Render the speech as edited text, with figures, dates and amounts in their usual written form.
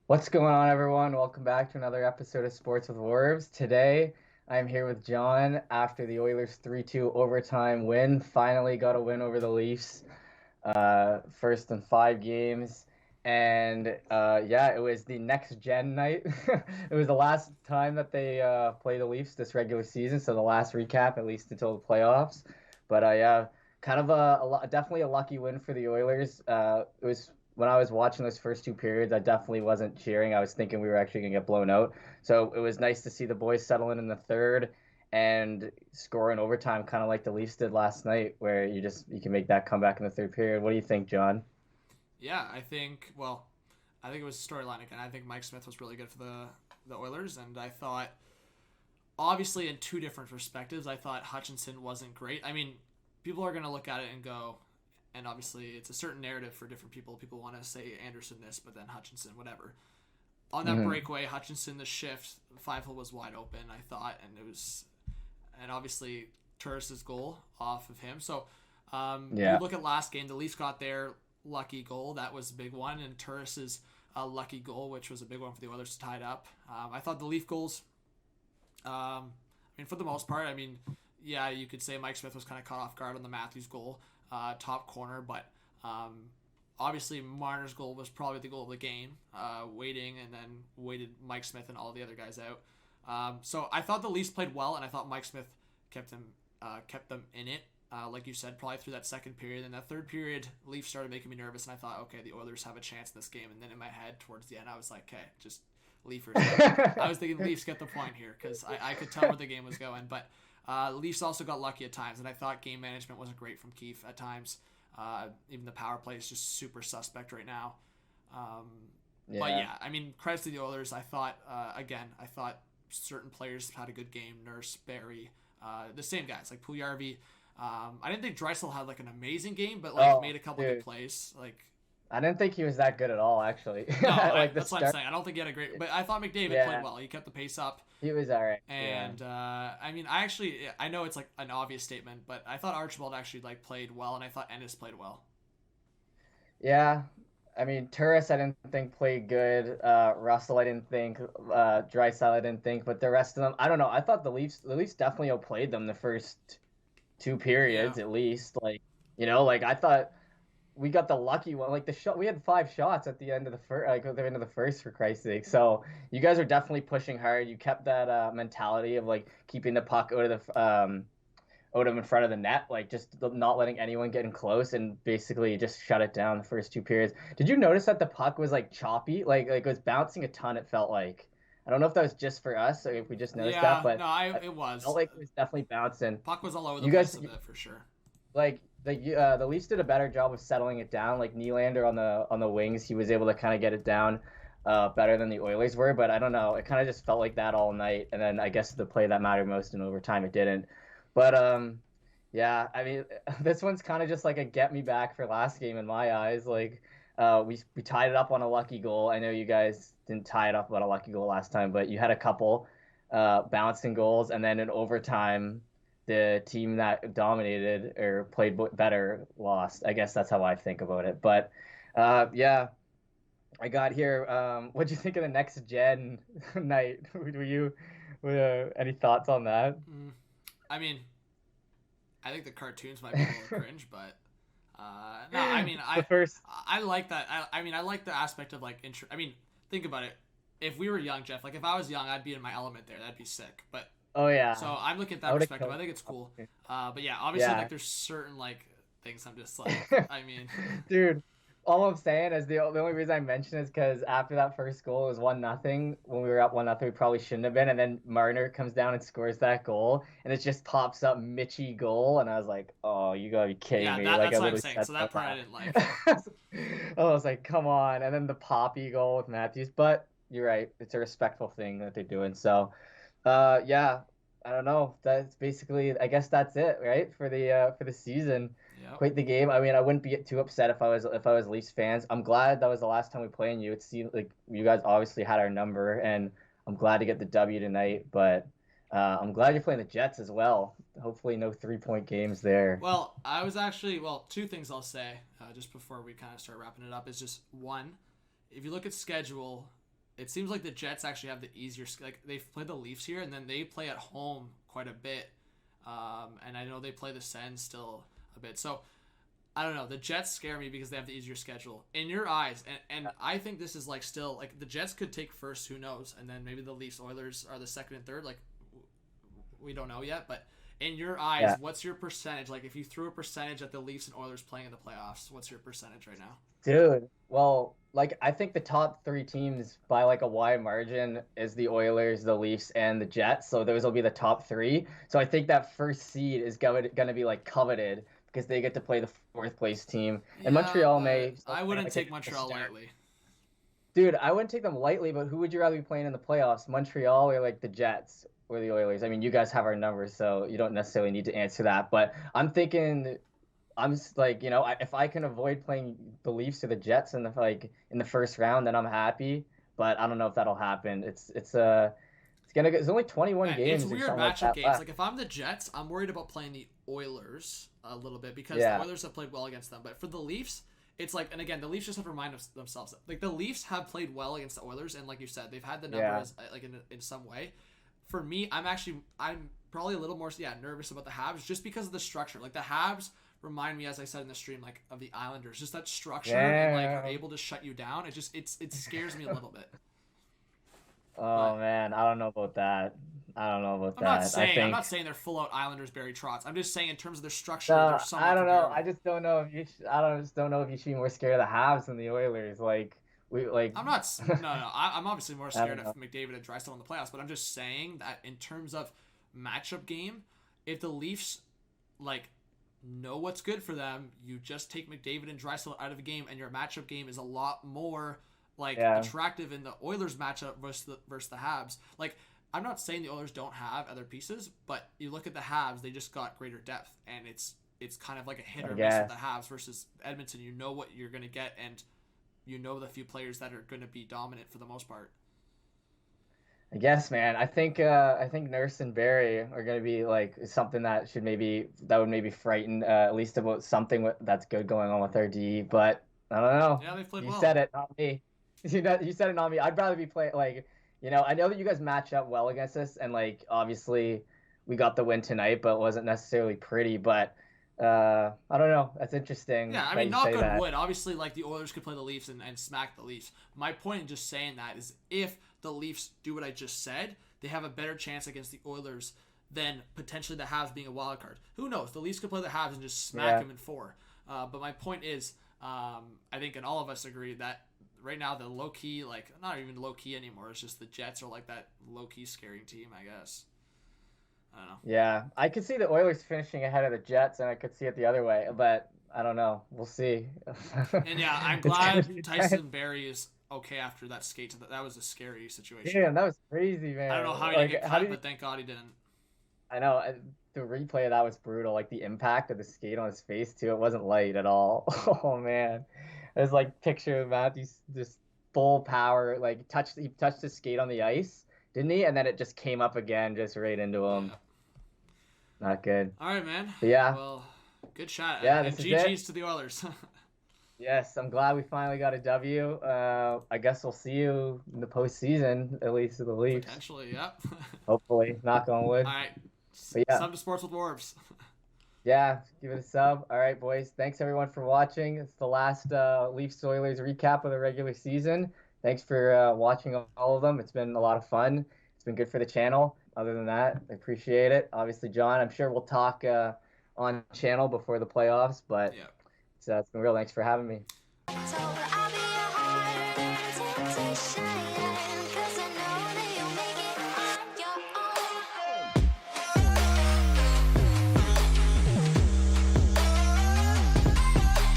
What's going on, everyone? Welcome back to another episode of Sports with Warbs. Today, I'm here with John after the Oilers 3-2 overtime win. Finally got a win over the Leafs, first in 5 games. And yeah, it was the next gen night. It was the last time that they play the Leafs this regular season, so the last recap, at least until the playoffs. But yeah, kind of definitely a lucky win for the Oilers. It was when I was watching those first two periods, I definitely wasn't cheering. I was thinking we were actually gonna get blown out. So it was nice to see the boys settle in the third and score in overtime, kind of like the Leafs did last night, where you can make that comeback in the third period. What do you think, John? Yeah, I think it was storyline again. I think Mike Smith was really good for the Oilers, and I thought, obviously, in two different perspectives, I thought Hutchinson wasn't great. I mean, people are going to look at it and go, and obviously, it's a certain narrative for different people. People want to say Anderson this, but then Hutchinson, whatever. On that Hmm. breakaway, Hutchinson, the shift, five hole was wide open, I thought, and obviously, Turris's goal off of him. So, you Yeah. look at last game, the Leafs got their lucky goal. That was a big one, and Turris's lucky goal, which was a big one for the Oilers to tie it up. I thought the Leaf goals, for the most part, yeah, you could say Mike Smith was kind of caught off guard on the Matthews goal, top corner, but obviously Marner's goal was probably the goal of the game, waiting and then waited Mike Smith and all the other guys out. So I thought the Leafs played well, and I thought Mike Smith kept them in it. Like you said, probably through that second period. And that third period, Leafs started making me nervous, and I thought, okay, the Oilers have a chance in this game. And then in my head, towards the end, I was like, okay, just Leafers. I was thinking Leafs get the point here because I could tell where the game was going. But Leafs also got lucky at times, and I thought game management wasn't great from Keefe at times. Even the power play is just super suspect right now. Um, but Yeah. yeah, credits to the Oilers. I thought certain players had a good game. Nurse, Barry, the same guys like Puljujarvi. I didn't think Drysdale had like an amazing game, but like Oh, made a couple good dude. plays. Like I didn't think he was that good at all, actually. no, Like the that's what I'm start. saying. I don't think he had a great, but I thought McDavid played Yeah, well. He kept the pace up, he was all right. Yeah. and I know it's like an obvious statement, but I thought Archibald actually like played well, and I thought Ennis played well. Yeah. I mean, Turris, I didn't think played good. Russell, I didn't think. Draisaitl, I didn't think. But the rest of them, I don't know. I thought the Leafs definitely outplayed them the first two Yeah, periods at least. Like I thought we got the lucky one. Like the shot, we had 5 shots at the end of the first, like at the end of the first, for Christ's sake. So you guys are definitely pushing hard. You kept that mentality of like keeping the puck out of in front of the net, like just not letting anyone get in close, and basically just shut it down the first two periods. Did you notice that the puck was like choppy, like it was bouncing a ton? It felt like, I don't know if that was just for us or if we just noticed that, yeah, but no, I it felt was. like it was definitely bouncing. Puck was all over the You place guys, a bit for sure. like the Leafs did a better job of settling it down. Like Nylander on the wings, he was able to kind of get it down better than the Oilers were. But I don't know, it kind of just felt like that all night. And then I guess the play that mattered most in overtime, it didn't. But yeah, I mean, this one's kind of just like a get me back for last game in my eyes. Like we tied it up on a lucky goal. I know you guys didn't tie it up on a lucky goal last time, but you had a couple bouncing goals, and then in overtime the team that dominated or played better lost. I guess that's how I think about it. But yeah, I got here. What'd you think of the next gen night? Any thoughts on that? Mm, I mean, I think the cartoons might be a little cringe, but no, The first, I like that. I like the aspect of like think about it. If we were young, Jeff, like if I was young, I'd be in my element there. That'd be sick. But oh yeah, so I'm looking at I that would have perspective. killed. I think it's cool. But yeah, obviously, Yeah, like there's certain like things I'm just like, dude. All I'm saying is the only reason I mention is because after that first goal, it was 1-0. When we were up 1-0, we probably shouldn't have been. And then Marner comes down and scores that goal, and it just pops up Mitchy goal, and I was like, "Oh, you gotta be kidding yeah, me!" Like I that's what I'm literally saying. said So that that part I laugh. didn't like. I was like, "Come on!" And then the Poppy goal with Matthews, but you're right, it's a respectful thing that they're doing. So, yeah, I don't know. That's basically, I guess that's it, right? For the season. Yep. Quite the game. I mean, I wouldn't be too upset if I was Leafs fans. I'm glad that was the last time we played you. It seemed like you guys obviously had our number, and I'm glad to get the W tonight. But I'm glad you're playing the Jets as well. Hopefully, no 3-point games there. Well, I was actually two things I'll say just before we kind of start wrapping it up is just one, if you look at schedule, it seems like the Jets actually have the easier. Like they've played the Leafs here, and then they play at home quite a bit. And I know they play the Sens still a bit. So I don't know. The Jets scare me because they have the easier schedule. In your eyes, and I think this is like still like the Jets could take first, who knows, and then maybe the Leafs Oilers are the second and third. Like we don't know yet, but in your eyes, Yeah. what's your percentage? Like if you threw a percentage at the Leafs and Oilers playing in the playoffs, what's your percentage right now? Dude, well, like I think the top three teams by like a wide margin is the Oilers, the Leafs, and the Jets. So those will be the top three. So I think that first seed is gonna be like coveted because they get to play the fourth place team. And Yeah, Montreal but may still I play wouldn't like take a Montreal start. lightly. Dude, I wouldn't take them lightly, but who would you rather be playing in the playoffs, Montreal or like the Jets or the Oilers? I mean, you guys have our numbers, so you don't necessarily need to answer that. But I'm thinking I'm just like, if I can avoid playing the Leafs or the Jets in the in the first round, then I'm happy. But I don't know if that'll happen. It's only 21 It's games or weird something like matchup that games. left. Like if I'm the Jets, I'm worried about playing the Oilers a little bit because the Yeah, Oilers have played well against them. But for the Leafs, it's like, and again, the Leafs just have to remind themselves like the Leafs have played well against the Oilers, and like you said, they've had the number yeah, as like in some way. For me, I'm probably a little more nervous about the Habs just because of the structure. Like the Habs remind me, as I said in the stream, like of the Islanders, just that structure and like are yeah. able to shut you down. It scares me a little bit. Oh But man, I don't know about that. I don't know about that. I'm not saying they're full out Islanders Barry Trotz. I'm just saying in terms of their structure, they're No, I somewhat don't know. comparable. I just don't know if you should be more scared of the Habs than the Oilers. Like we like I'm not. No. I'm obviously more I scared don't of know. McDavid and Drysdale in the playoffs, but I'm just saying that in terms of matchup game, if the Leafs like know what's good for them, you just take McDavid and Drysdale out of the game, and your matchup game is a lot more like Yeah, attractive in the Oilers matchup versus the Habs. Like I'm not saying the Oilers don't have other pieces, but you look at the Habs, they just got greater depth, and it's kind of like a hit I or miss with guess. the Habs versus Edmonton. You know what you're going to get, and you know the few players that are going to be dominant for the most part. I guess, man. I think Nurse and Barry are gonna be like something that would maybe frighten at least about that's good going on with our D. But I don't know. Yeah, they played You well. said it, not me. You said it, not me. I'd rather be playing like I know that you guys match up well against us, and like obviously we got the win tonight, but it wasn't necessarily pretty. But I don't know. That's interesting Yeah, I that mean, you knock say on that. wood. Obviously, like the Oilers could play the Leafs and smack the Leafs. My point in just saying that is if the Leafs do what I just said, they have a better chance against the Oilers than potentially the Habs being a wild card. Who knows? The Leafs could play the Habs and just smack Yeah, them in four. But my point is, I think, and all of us agree that right now the low key, like not even low key anymore. It's just the Jets are like that low key scaring team. I guess. I don't know. yeah. I could see the Oilers finishing ahead of the Jets, and I could see it the other way, but I don't know. We'll see. And yeah, I'm It's gonna glad be Tyson Barry is okay after that skate. That was a scary situation. damn, that was crazy, I don't man. know how he didn't Like, get how cut, did he? but thank God he didn't. I know the replay of that was brutal. Like the impact of the skate on his face too. It wasn't light at all. Oh man, there's like picture of Matthews just full power. He touched his skate on the ice, didn't he? And then it just came up again, just right into him. Yeah. Not good. All right, man. But yeah, Well, good shot, yeah, and this is it. GG's to the Oilers. Yes, I'm glad we finally got a W. I guess we'll see you in the postseason, at least of the Leafs. Potentially, yep. Hopefully, knock on All wood. right. But yeah. Some to sports with Warbs. Yeah, give it a sub. All right, boys. Thanks everyone for watching. It's the last Leafs Oilers recap of the regular season. Thanks for watching all of them. It's been a lot of fun. It's been good for the channel. Other than that, I appreciate it. Obviously, John, I'm sure we'll talk on channel before the playoffs, but Yeah. it's been real. Thanks for having me. So